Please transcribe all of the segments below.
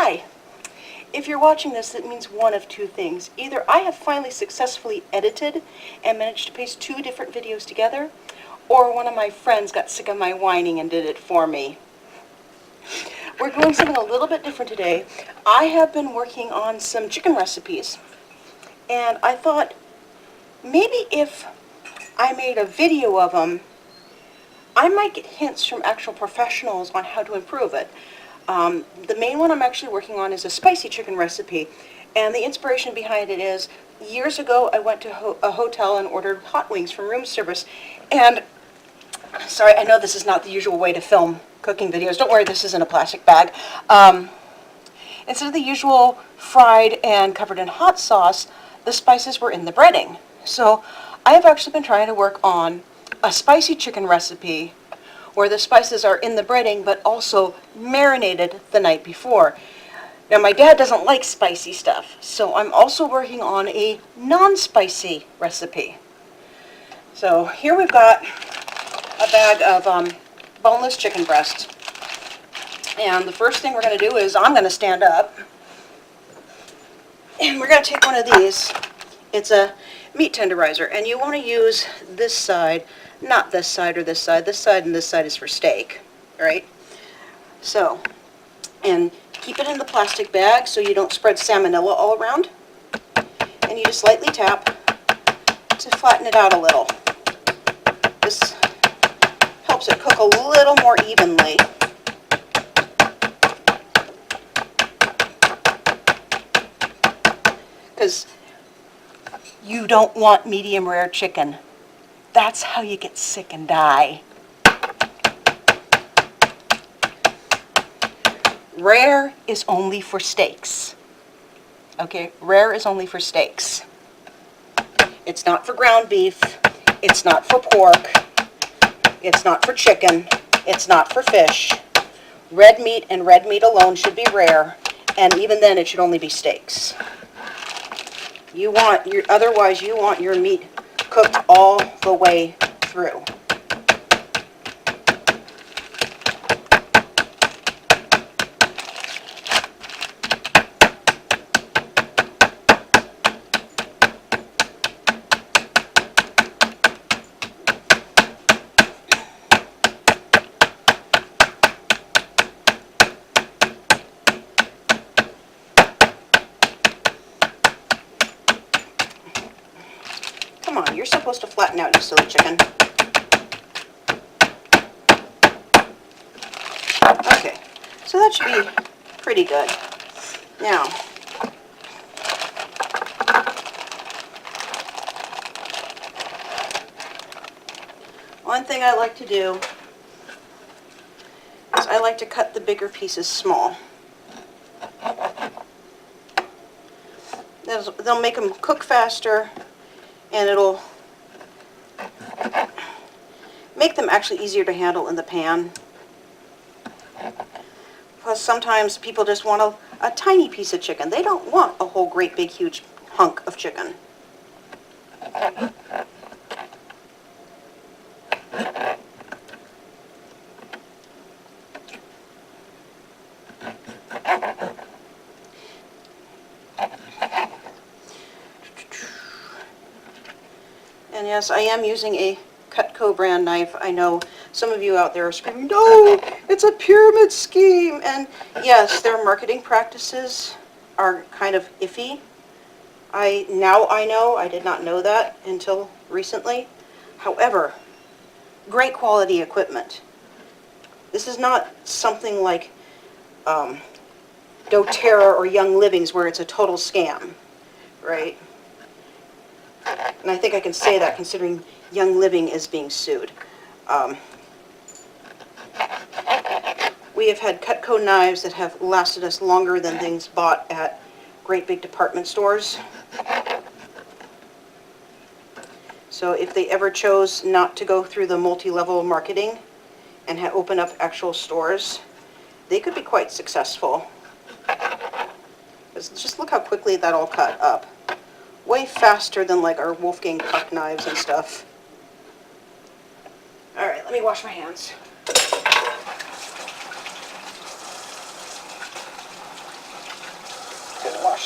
Hi! If you're watching this, it means one of two things. Either I have finally successfully edited and managed to paste two different videos together, or one of my friends got sick of my whining and did it for me. We're doing something a little bit different today. I have been working on some chicken recipes, and I thought maybe if I made a video of them, I might get hints from actual professionals on how to improve it. The main one I'm actually working on is a spicy chicken recipe, and the inspiration behind it is years ago I went to a hotel and ordered hot wings from room service, and sorry, I know this is not the usual way to film cooking videos. Don't worry, this isn't a plastic bag. Instead of the usual fried and covered in hot sauce, the spices were in the breading. So I have actually been trying to work on a spicy chicken recipe where the spices are in the breading but also marinated the night before. Now my dad doesn't like spicy stuff, so I'm also working on a non-spicy recipe. So here we've got a bag of boneless chicken breasts. And the first thing we're going to do is I'm going to stand up and we're going to take one of these. It's a meat tenderizer, and you want to use this side, not this side or this side. This side and this side is for steak, right? So, and keep it in the plastic bag so you don't spread salmonella all around. And you just lightly tap to flatten it out a little. This helps it cook a little more evenly. Because you don't want medium rare chicken. That's how you get sick and die. Rare is only for steaks. Okay, rare is only for steaks. It's not for ground beef. It's not for pork. It's not for chicken. It's not for fish. Red meat and red meat alone should be rare, and even then it should only be steaks. Otherwise you want your meat cooked all the way through. Come on, you're supposed to flatten out, you silly chicken. Okay, so that should be pretty good. Now, one thing I like to do is I like to cut the bigger pieces small. They'll make them cook faster, and it'll make them actually easier to handle in the pan. Plus sometimes people just want a tiny piece of chicken. They don't want a whole great big huge hunk of chicken. And yes, I am using a Cutco brand knife. I know some of you out there are screaming, no, it's a pyramid scheme. And yes, their marketing practices are kind of iffy. Now I know, I did not know that until recently. However, great quality equipment. This is not something like doTERRA or Young Living's where it's a total scam, right? And I think I can say that considering Young Living is being sued. We have had Cutco knives that have lasted us longer than things bought at great big department stores. So if they ever chose not to go through the multi-level marketing and open up actual stores, they could be quite successful. Just look how quickly that all cut up. Way faster than like our Wolfgang Puck knives and stuff. Alright, let me wash my hands.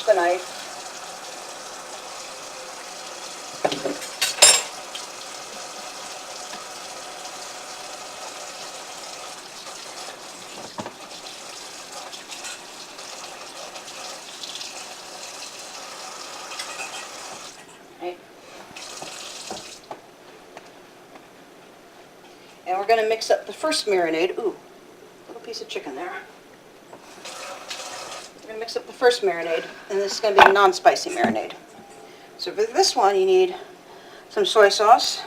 the knife. Right. And we're going to mix up the first marinade. Ooh, little piece of chicken there. We're going to mix up the first marinade, and this is going to be a non-spicy marinade. So for this one, you need some soy sauce,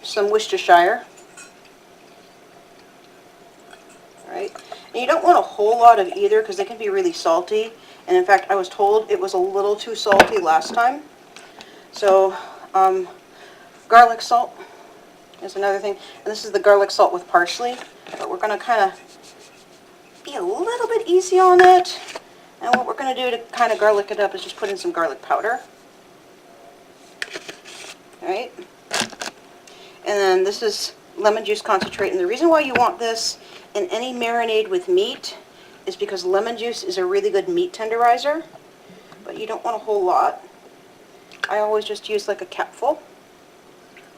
some Worcestershire, right? And you don't want a whole lot of either because they can be really salty. And in fact, I was told it was a little too salty last time. So garlic salt is another thing. And this is the garlic salt with parsley. But we're going to kind of be a little bit easy on it. And what we're going to do to kind of garlic it up is just put in some garlic powder. Alright. And then this is lemon juice concentrate. And the reason why you want this in any marinade with meat is because lemon juice is a really good meat tenderizer. But you don't want a whole lot. I always just use like a capful.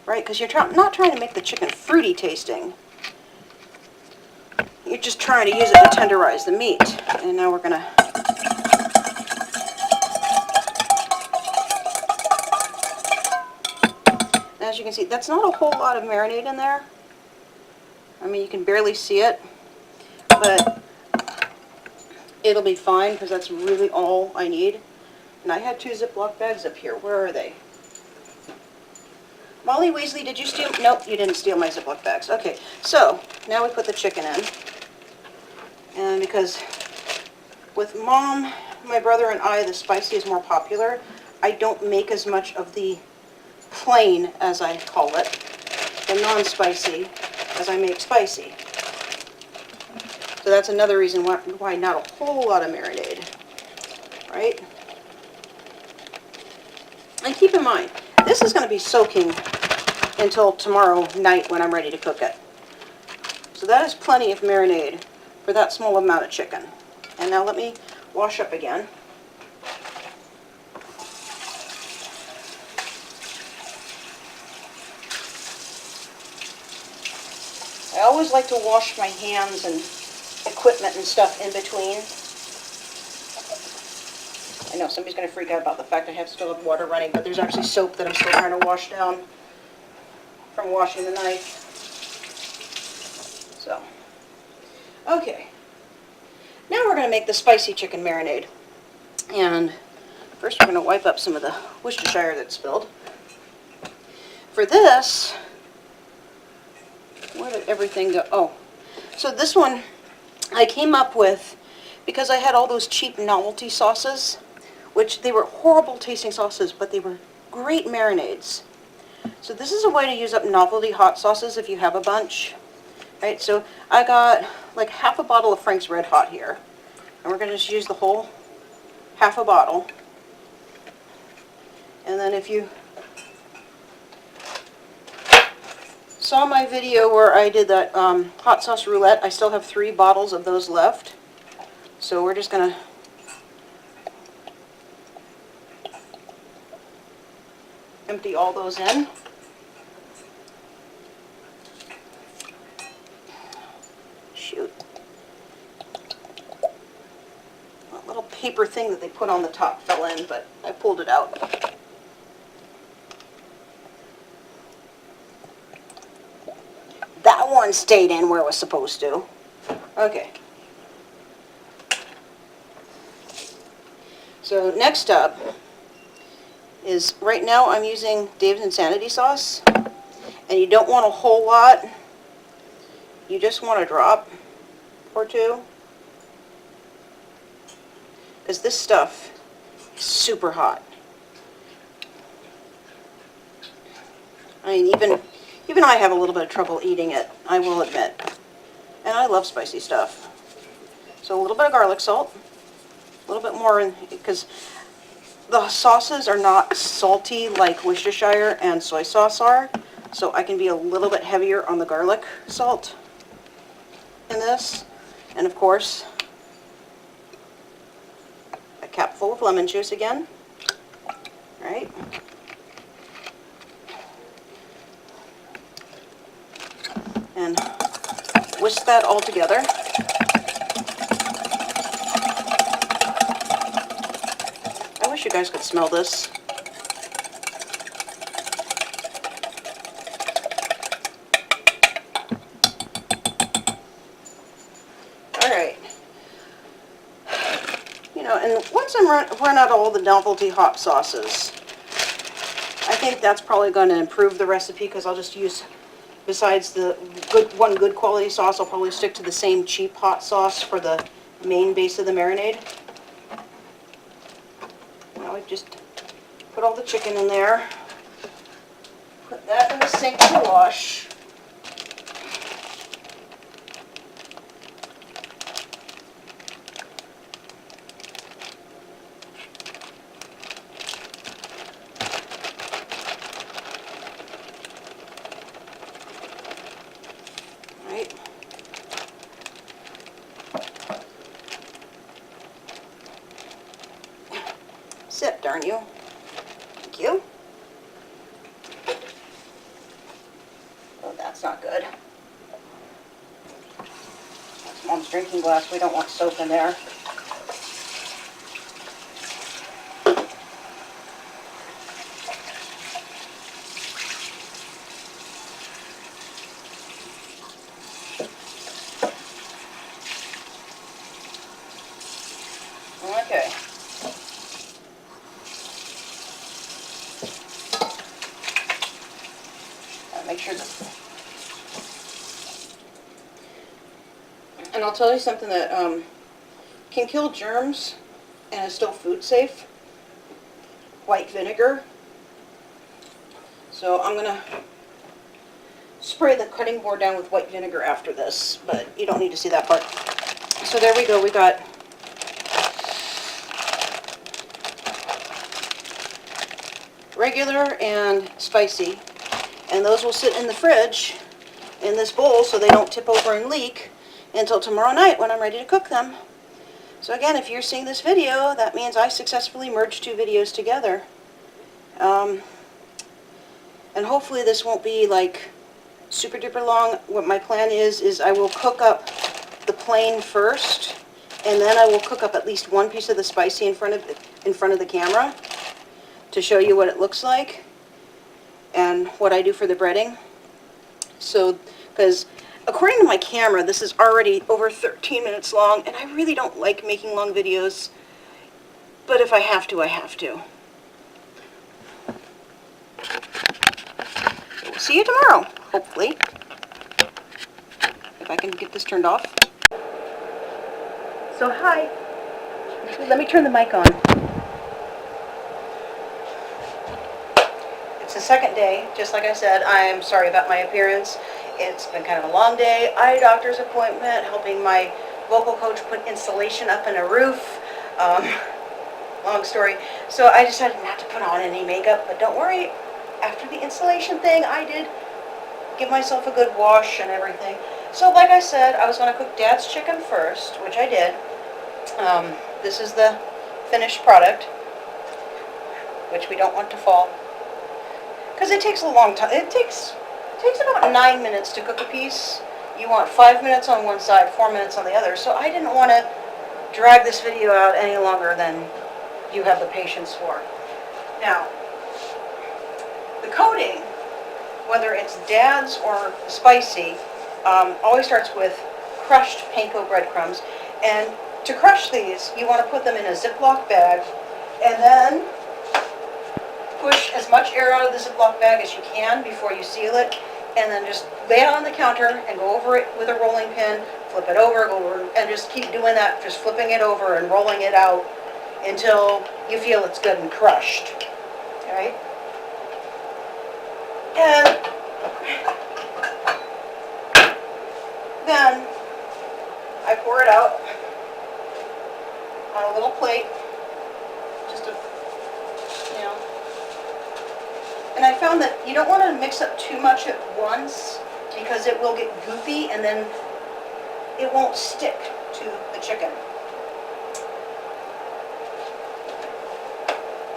Right? Because you're not trying to make the chicken fruity tasting. You're just trying to use it to tenderize the meat. And now we're going to... As you can see, that's not a whole lot of marinade in there. I mean, you can barely see it. But it'll be fine because that's really all I need. And I had 2 Ziploc bags up here. Where are they? Molly Weasley, did you steal? Nope, you didn't steal my Ziploc bags. Okay, so now we put the chicken in. And because with Mom, my brother, and I, the spicy is more popular, I don't make as much of the plain, as I call it, the non-spicy, as I make spicy. So that's another reason why not a whole lot of marinade, right? And keep in mind, this is going to be soaking until tomorrow night when I'm ready to cook it. So that is plenty of marinade for that small amount of chicken. And now let me wash up again. I always like to wash my hands and equipment and stuff in between. I know somebody's going to freak out about the fact I still have water running, but there's actually soap that I'm still trying to wash down from washing the knife. So, okay. Now we're going to make the spicy chicken marinade. And first we're going to wipe up some of the Worcestershire that's spilled. For this, where did everything go? Oh, so this one I came up with because I had all those cheap novelty sauces, which they were horrible tasting sauces, but they were great marinades. So this is a way to use up novelty hot sauces if you have a bunch. Right, so I got like half a bottle of Frank's Red Hot here. And we're going to just use the whole half a bottle. And then if you saw my video where I did that hot sauce roulette, I still have 3 bottles of those left. So we're just going to empty all those in. Shoot. That little paper thing that they put on the top fell in, but I pulled it out. That one stayed in where it was supposed to. Okay. So next up is, right now I'm using Dave's Insanity sauce, and you don't want a whole lot. You just want a drop or 2, because this stuff is super hot. I mean, even I have a little bit of trouble eating it, I will admit. And I love spicy stuff. So a little bit of garlic salt, a little bit more, because the sauces are not salty like Worcestershire and soy sauce are, so I can be a little bit heavier on the garlic salt in this. And of course, a cap full of lemon juice again. Right? And whisk that all together. I wish you guys could smell this. Alright. You know, and once I'm run out of all the novelty hot sauces, I think that's probably going to improve the recipe, because I'll just use, besides the one good quality sauce, I'll probably stick to the same cheap hot sauce for the main base of the marinade. Now I just put all the chicken in there, put that in the sink to wash. Right. Sit, darn you. Thank you. Oh, that's not good. That's Mom's drinking glass. We don't want soap in there. Okay. Make sure that, and I'll tell you something that can kill germs and is still food safe. White vinegar. So I'm gonna spray the cutting board down with white vinegar after this, but you don't need to see that part. So there we go. We got regular and spicy. And those will sit in the fridge in this bowl so they don't tip over and leak until tomorrow night when I'm ready to cook them. So again, if you're seeing this video, that means I successfully merged two videos together. And hopefully this won't be like super duper long. What my plan is I will cook up the plain first, and then I will cook up at least one piece of the spicy in front of the camera to show you what it looks like and what I do for the breading. So, because according to my camera, this is already over 13 minutes long, and I really don't like making long videos, but if I have to, I have to. So we'll see you tomorrow, hopefully, if I can get this turned off. So hi, let me turn the mic on. It's the second day. Just like I said, I am sorry about my appearance. It's been kind of a long day. Eye doctor's appointment, helping my vocal coach put insulation up in a roof. Long story. So I decided not to put on any makeup, but don't worry. After the insulation thing, I did give myself a good wash and everything. So like I said, I was going to cook Dad's chicken first, which I did. This is the finished product, which we don't want to fall, because it takes a long time. It takes about 9 minutes to cook a piece. You want 5 minutes on one side, 4 minutes on the other. So I didn't want to drag this video out any longer than you have the patience for. Now, the coating, whether it's Dad's or spicy, always starts with crushed panko breadcrumbs. And to crush these, you want to put them in a Ziploc bag, and then push as much air out of the Ziploc bag as you can before you seal it, and then just lay it on the counter and go over it with a rolling pin, flip it over, go over, and just keep doing that, just flipping it over and rolling it out until you feel it's good and crushed. Alright? And then I pour it out on a little plate, just a, you know. And I found that you don't want to mix up too much at once, because it will get goopy, and then it won't stick to the chicken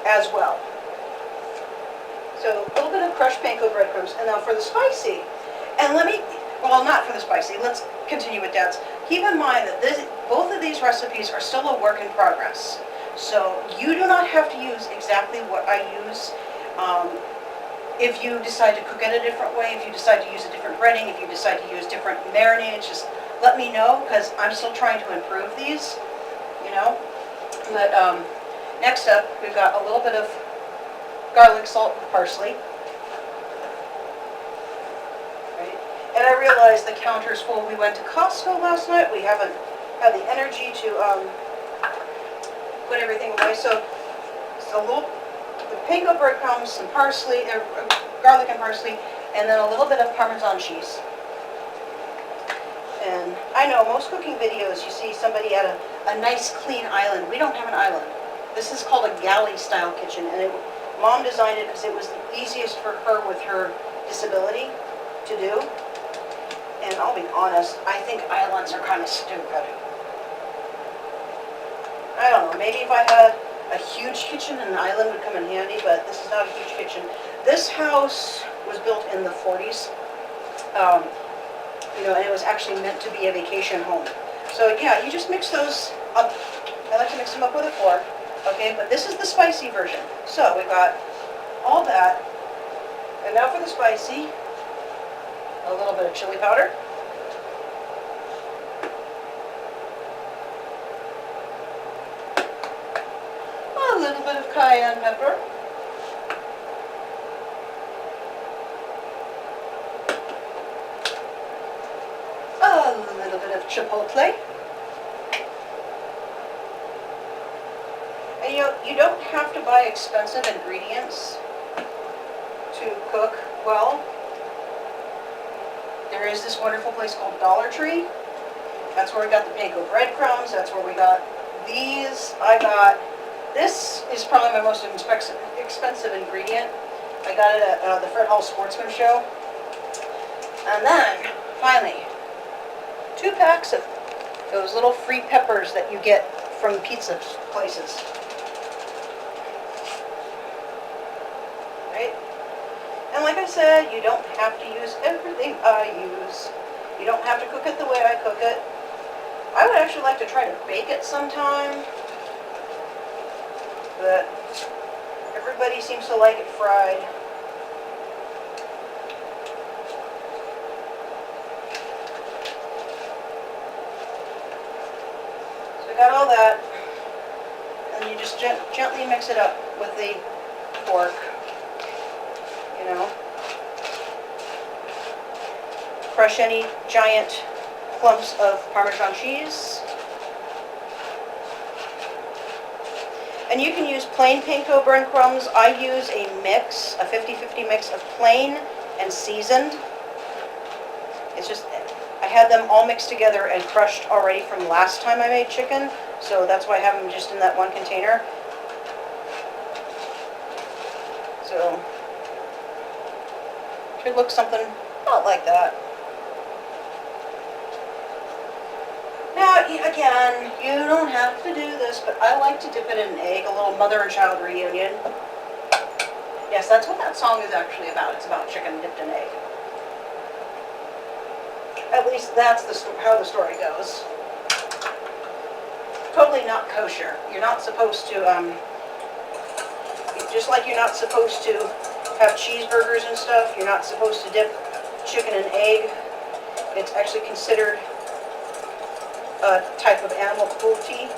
as well. So a little bit of crushed panko breadcrumbs. And now for the spicy, and well, not for the spicy, let's continue with Dad's. Keep in mind that both of these recipes are still a work in progress. So you do not have to use exactly what I use. If you decide to cook it a different way, if you decide to use a different breading, if you decide to use different marinades, just let me know, because I'm still trying to improve these, you know. But next up, we've got a little bit of garlic, salt, and parsley. Right. And I realized the counter's full. We went to Costco last night. We haven't had the energy to put everything away. So the panko breadcrumbs, some parsley, garlic and parsley, and then a little bit of Parmesan cheese. And I know most cooking videos, you see somebody at a nice clean island. We don't have an island. This is called a galley style kitchen, and Mom designed it because it was the easiest for her with her disability to do. And I'll be honest, I think islands are kind of stupid. I don't know, maybe if I had a huge kitchen, an island would come in handy, but this is not a huge kitchen. This house was built in the 40s, you know, and it was actually meant to be a vacation home. So yeah, you just mix those up. I like to mix them up with a fork, okay, but this is the spicy version. So we've got all that, and now for the spicy, a little bit of chili powder. A little bit of cayenne pepper. A little bit of chipotle. And you don't have to buy expensive ingredients to cook well. There is this wonderful place called Dollar Tree. That's where we got the panko breadcrumbs. That's where we got these. This is probably my most expensive ingredient. I got it at the Fred Hall Sportsman Show. And then, finally, 2 packs of those little free peppers that you get from pizza places. Right? And like I said, you don't have to use everything I use. You don't have to cook it the way I cook it. I would actually like to try to bake it sometime. But everybody seems to like it fried. So we got all that, and you just gently mix it up with the fork, you know. Crush any giant clumps of Parmesan cheese. And you can use plain panko breadcrumbs. I use a mix, a 50-50 mix of plain and seasoned. It's just, I had them all mixed together and crushed already from last time I made chicken, so that's why I have them just in that one container. So, should look something about like that. Now, again, you don't have to do this, but I like to dip it in an egg, a little mother and child reunion. Yes, that's what that song is actually about. It's about chicken dipped in egg. At least that's how the story goes. Totally not kosher. You're not supposed to, just like you're not supposed to have cheeseburgers and stuff, you're not supposed to dip chicken in egg. It's actually considered a type of animal cruelty.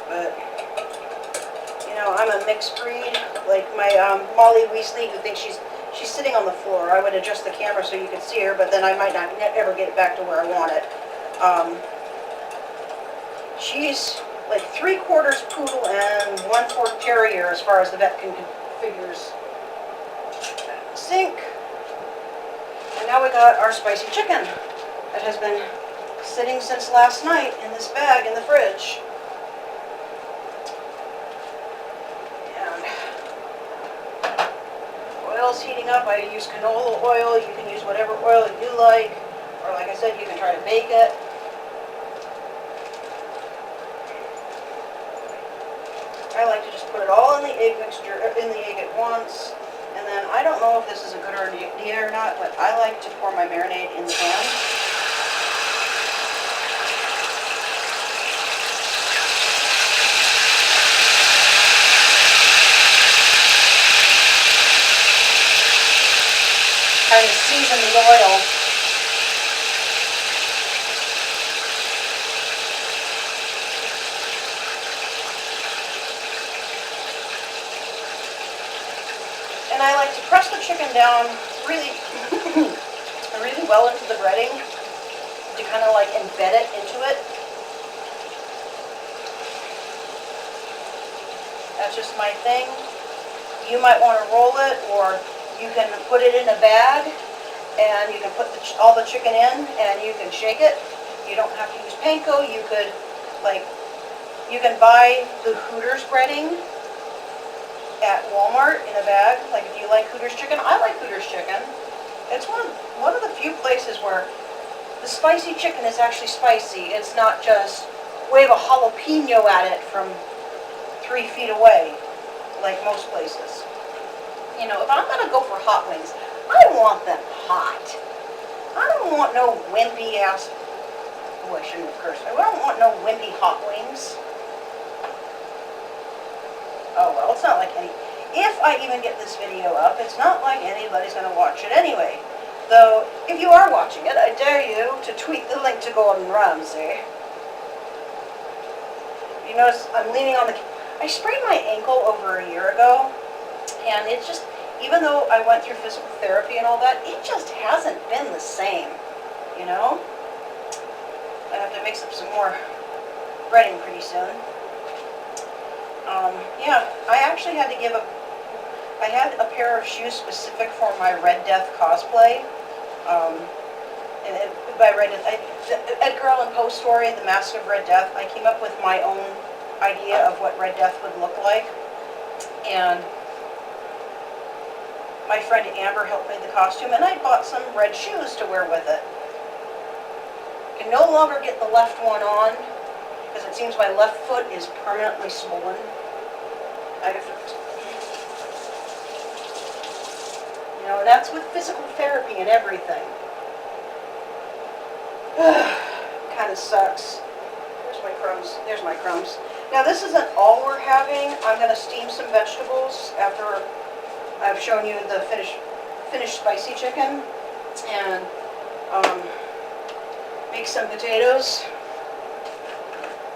But, you know, I'm a mixed breed. Like my Molly Weasley, who thinks she's sitting on the floor. I would adjust the camera so you could see her, but then I might not ever get it back to where I want it. She's like 3/4 poodle and 1/4 terrier as far as the vet can figures. Sink. And now we got our spicy chicken that has been sitting since last night in this bag in the fridge. And oil's heating up. I use canola oil. You can use whatever oil you like, Or like I said, you can try to bake it. I like to just put it all in the egg mixture, in the egg at once. And then I don't know if this is a good idea or not, but I like to pour my marinade in the pan. Kind of season the oil. And I like to press the chicken down really, really well into the breading to kind of like embed it into it. That's just my thing. You might want to roll it, or you can put it in a bag and you can put all the chicken in and you can shake it. You don't have to use panko. You could, like, you can buy the Hooters breading at Walmart in a bag. Like, if you like Hooters chicken, I like Hooters chicken. It's one of the few places where the spicy chicken is actually spicy. It's not just wave a jalapeno at it from 3 feet away, like most places. You know, if I'm gonna go for hot wings, I want them hot. I don't want no wimpy ass, oh, I shouldn't have cursed. I don't want no wimpy hot wings. Oh well, it's not like if I even get this video up, it's not like anybody's going to watch it anyway. Though, if you are watching it, I dare you to tweet the link to Gordon Ramsay. You notice I'm leaning on the, I sprained my ankle over a year ago, and it's just, even though I went through physical therapy and all that, it just hasn't been the same, you know? I have to mix up some more breading pretty soon. Yeah, I actually had to give up, I had a pair of shoes specific for my Red Death cosplay. And by Red Death, Edgar Allan Poe story, The Mask of Red Death, I came up with my own idea of what Red Death would look like. And my friend Amber helped make the costume, and I bought some red shoes to wear with it. I can no longer get the left one on, because it seems my left foot is permanently swollen. I have to, you know, that's with physical therapy and everything. Kind of sucks. There's my crumbs. There's my crumbs. Now this isn't all we're having. I'm going to steam some vegetables after I've shown you the finished spicy chicken, and make some potatoes.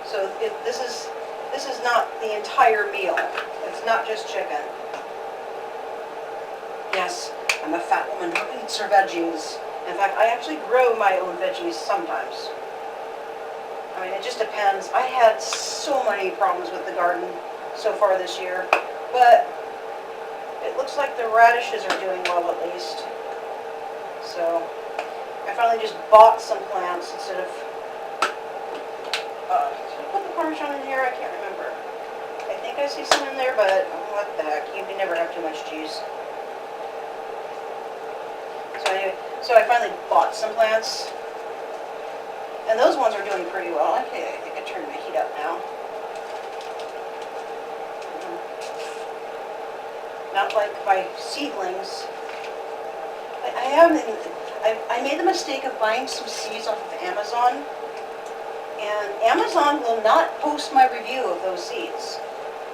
So this is not the entire meal. It's not just chicken. Yes, I'm a fat woman who eats her veggies. In fact, I actually grow my own veggies sometimes. I mean, it just depends. I had so many problems with the garden so far this year, but it looks like the radishes are doing well at least. So I finally just bought some plants instead of, did I put the Parmesan in here? I can't remember. I think I see some in there, but what the heck, you can never have too much cheese. So anyway, so I finally bought some plants, and those ones are doing pretty well. Okay, I think I turned my heat up now. Not like my seedlings. I made the mistake of buying some seeds off of Amazon, and Amazon will not post my review of those seeds.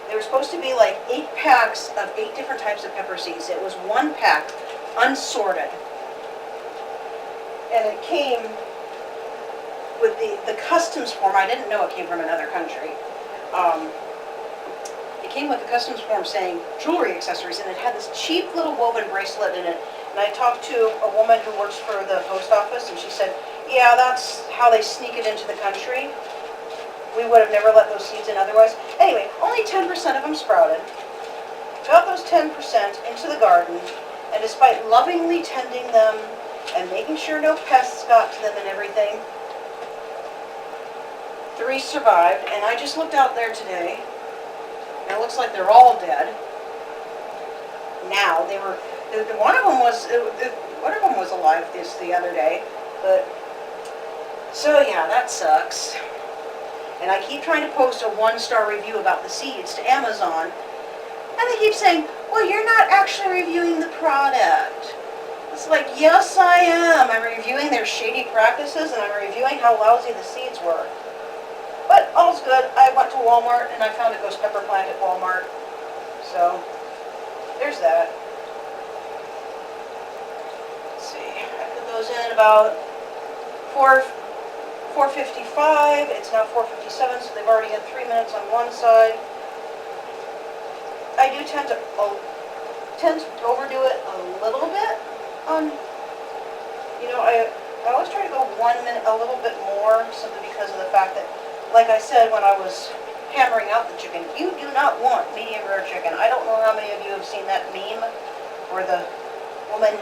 They were supposed to be like 8 packs of 8 different types of pepper seeds. It was 1 pack, unsorted. And it came with the customs form. I didn't know it came from another country. It came with the customs form saying jewelry accessories, and it had this cheap little woven bracelet in it. And I talked to a woman who works for the post office, and she said, yeah, that's how they sneak it into the country. We would have never let those seeds in otherwise. Anyway, only 10% of them sprouted. Got those 10% into the garden, and despite lovingly tending them and making sure no pests got to them and everything, 3 survived. And I just looked out there today, and it looks like they're all dead. Now, they were, one of them was alive the other day, but So yeah, that sucks. And I keep trying to post a 1-star review about the seeds to Amazon. And they keep saying, well, you're not actually reviewing the product. It's like, yes, I am. I'm reviewing their shady practices, and I'm reviewing how lousy the seeds were. But all's good. I went to Walmart, and I found a ghost pepper plant at Walmart. So, there's that. Let's see. I put those in about 4:55. It's now 4:57, so they've already had 3 minutes on one side. I do tend to overdo it a little bit. I always try to go 1 minute, a little bit more, simply because of the fact that, like I said when I was hammering out the chicken, you do not want medium rare chicken. I don't know how many of you have seen that meme where the woman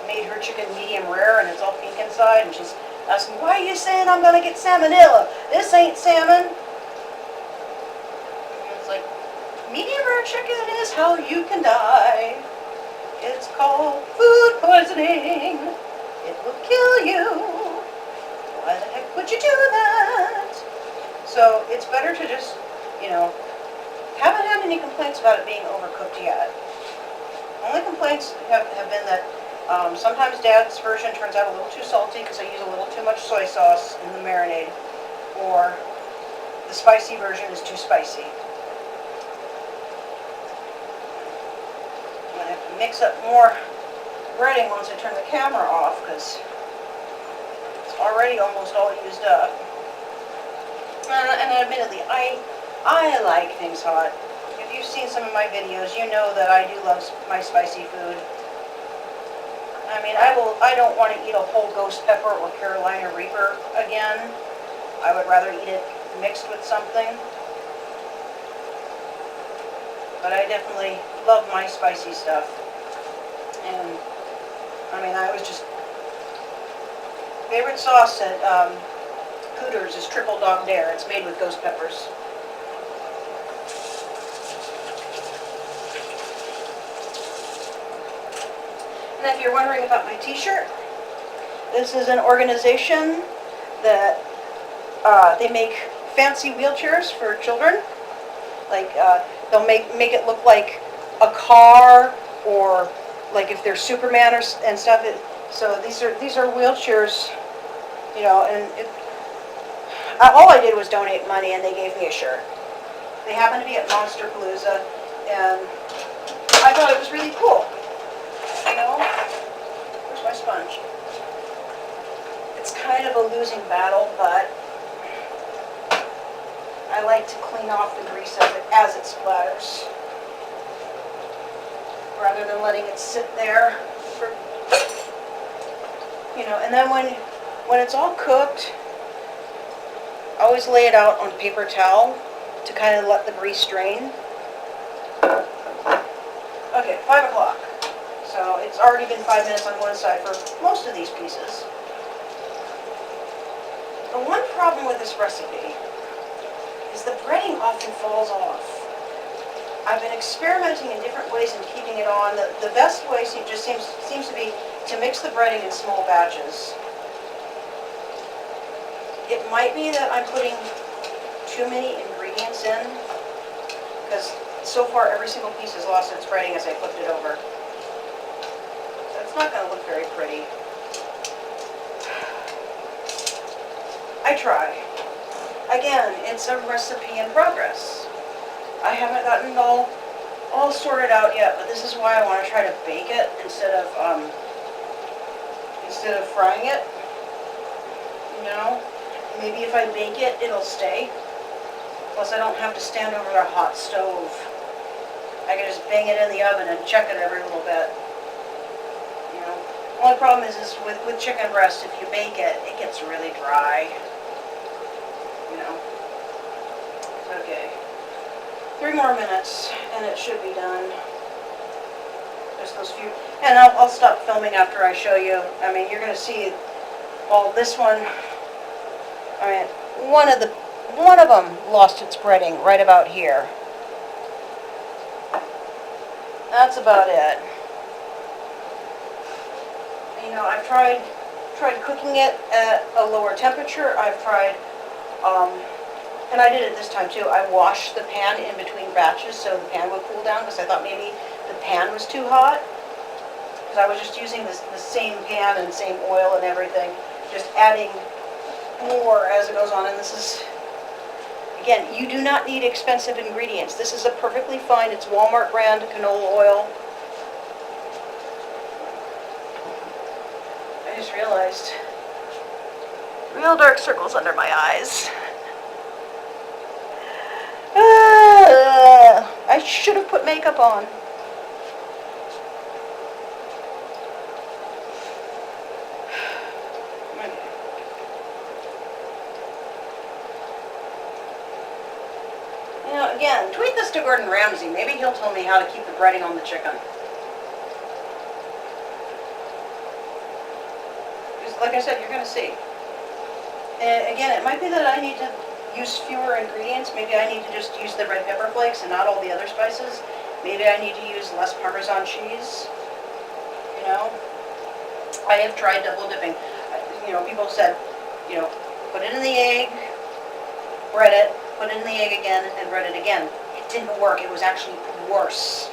made her chicken medium rare and it's all pink inside, and she's asking, why are you saying I'm going to get salmonella? This ain't salmon. And it's like, medium rare chicken is how you can die. It's called food poisoning. It will kill you. Why the heck would you do that? So it's better to just, haven't had any complaints about it being overcooked yet. Only complaints have been that sometimes Dad's version turns out a little too salty because I use a little too much soy sauce in the marinade, or the spicy version is too spicy. I'm going to have to mix up more breading once I turn the camera off, because it's already almost all used up. And admittedly, I like things hot. If you've seen some of my videos, you know that I do love my spicy food. I mean, I don't want to eat a whole ghost pepper or Carolina Reaper again. I would rather eat it mixed with something. But I definitely love my spicy stuff. And I mean, I was just, favorite sauce at Hooters is Triple Dog Dare. It's made with ghost peppers. And if you're wondering about my t-shirt, this is an organization that they make fancy wheelchairs for children. Like, they'll make it look like a car, or like if they're Superman and stuff. So these are wheelchairs, and all I did was donate money, and they gave me a shirt. They happened to be at Monster Palooza, and I thought it was really cool. Where's my sponge? It's kind of a losing battle, but I like to clean off the grease as it splatters, rather than letting it sit there for, and then when it's all cooked, I always lay it out on paper towel to kind of let the grease drain. Okay, 5 o'clock. So it's already been 5 minutes on one side for most of these pieces. The one problem with this recipe is the breading often falls off. I've been experimenting in different ways in keeping it on. The best way just seems to be to mix the breading in small batches. It might be that I'm putting too many ingredients in, because so far every single piece has lost its breading as I flipped it over. So it's not going to look very pretty. I try. Again, it's a recipe in progress. I haven't gotten it all sorted out yet, but this is why I want to try to bake it instead of frying it. Maybe if I bake it, it'll stay. Plus, I don't have to stand over a hot stove. I can just bang it in the oven and check it every little bit. Only problem is with chicken breast, if you bake it, it gets really dry. Okay. 3 more minutes, and it should be done. Just those few. And I'll stop filming after I show you. I mean, you're going to see, well, this one, one of them lost its breading right about here. That's about it. I've tried tried cooking it at a lower temperature. I've tried, and I did it this time too, I washed the pan in between batches so the pan would cool down because I thought maybe the pan was too hot. Because I was just using the same pan and same oil and everything, just adding more as it goes on. And this is, again, you do not need expensive ingredients. This is a perfectly fine, it's Walmart brand canola oil. I just realized, real dark circles under my eyes. I should have put makeup on. You know, again, tweet this to Gordon Ramsay. Maybe he'll tell me how to keep the breading on the chicken. Because, like I said, you're going to see. And again, it might be that I need to use fewer ingredients. Maybe I need to just use the red pepper flakes and not all the other spices. Maybe I need to use less Parmesan cheese. You know? I have tried double dipping. You know, people said, you know, put it in the egg, bread it, put it in the egg again, and bread it again. It didn't work. It was actually worse.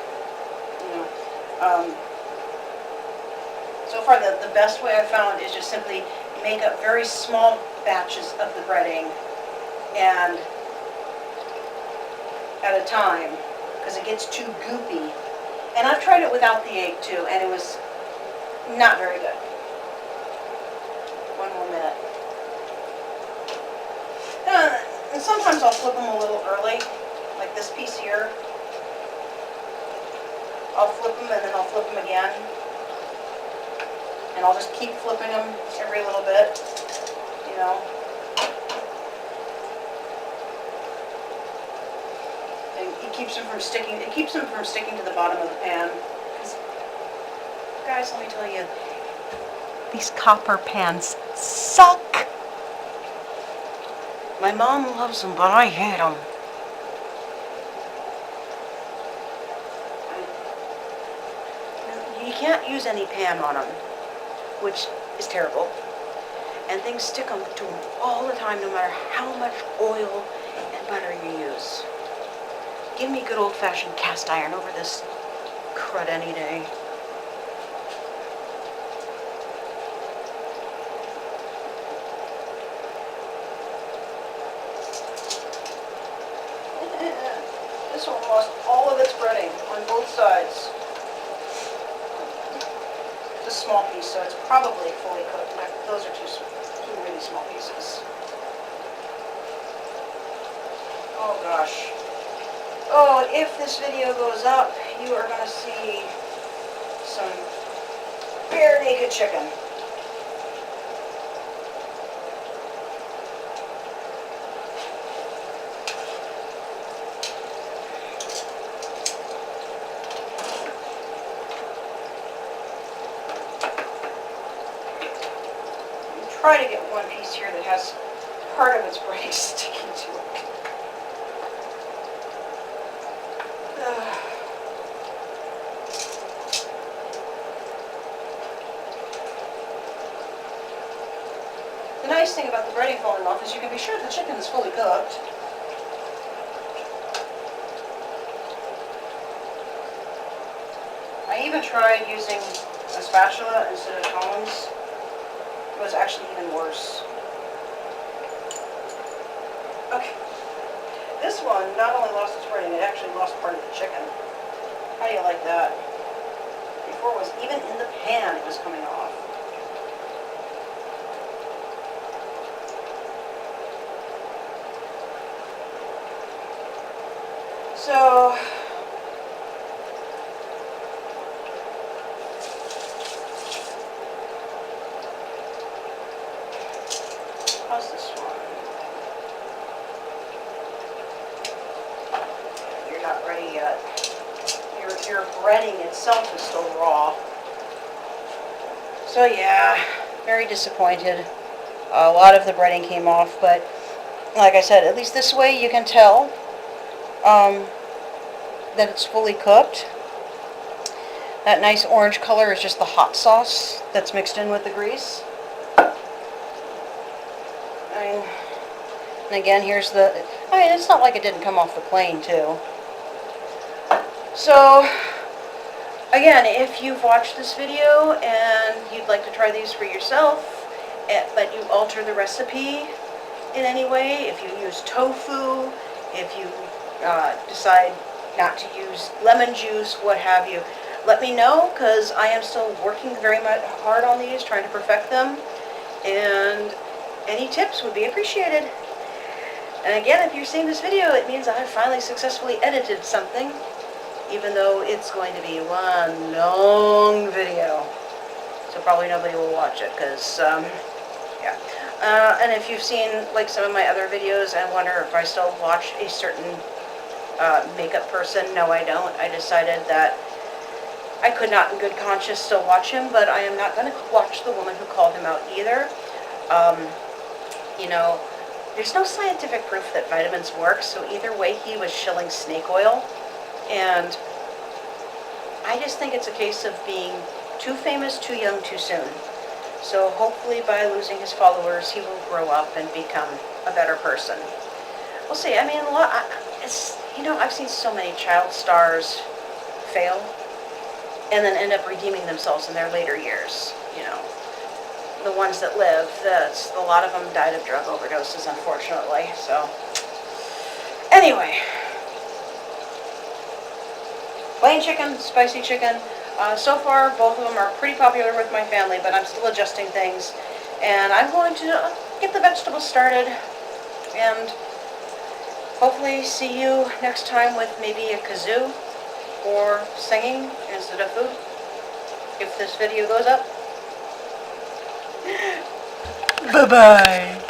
You know, so far the best way I've found is just simply make up very small batches of the breading and at a time, because it gets too goopy. And I've tried it without the egg too, and it was not very good. One more minute. And sometimes I'll flip them a little early, like this piece here. I'll flip them and then I'll flip them again. And I'll just keep flipping them every little bit, you know. And it keeps them from sticking. It keeps them from sticking to the bottom of the pan. Guys, let me tell you, these copper pans suck. My mom loves them, but I hate them. You can't use any pan on them, which is terrible. And things stick to them all the time, no matter how much oil and butter you use. Give me good old-fashioned cast iron over this crud any day. This one lost all of its breading on both sides. It's a small piece, so it's probably fully cooked. Those are two really small pieces. Oh gosh. Oh, if this video goes up, you are going to see some bare naked chicken. Try to get one piece here that has part of its breading sticking to it. The nice thing about the breading falling off is you can be sure the chicken is fully cooked. I even tried using a spatula instead of tongs. It was actually even worse. Okay. This one not only lost its breading, it actually lost part of the chicken. How do you like that? Before it was even in the pan, it was coming off. So, how's this one? You're not ready yet. Your breading itself is still raw. So yeah, very disappointed. A lot of the breading came off, but like I said, at least this way you can tell that it's fully cooked. That nice orange color is just the hot sauce that's mixed in with the grease. fine. And again, here's the, I mean, it's not like it didn't come off the plane, too. So, again, if you've watched this video and you'd like to try these for yourself, but you alter the recipe in any way, if you use tofu, if you decide not to use lemon juice, what have you, let me know, because I am still working very much hard on these, trying to perfect them, and any tips would be appreciated. And again, if you're seeing this video, it means I've finally successfully edited something, even though it's going to be one long video. So probably nobody will watch it, because, yeah. And if you've seen, like, some of my other videos and wonder if I still watch a certain makeup person, no, I don't. I decided that I could not in good conscience still watch him, but I am not going to watch the woman who called him out either. You know, there's no scientific proof that vitamins work, so either way he was shilling snake oil. And I just think it's a case of being too famous, too young, too soon. So hopefully by losing his followers, he will grow up and become a better person. We'll see. I mean, you know, I've seen so many child stars fail and then end up redeeming themselves in their later years, you know. The ones that live, a lot of them died of drug overdoses, unfortunately. So, anyway. Plain chicken, spicy chicken. So far, both of them are pretty popular with my family, but I'm still adjusting things. And I'm going to get the vegetables started and hopefully see you next time with maybe a kazoo or singing instead of food, if this video goes up. Bye-bye.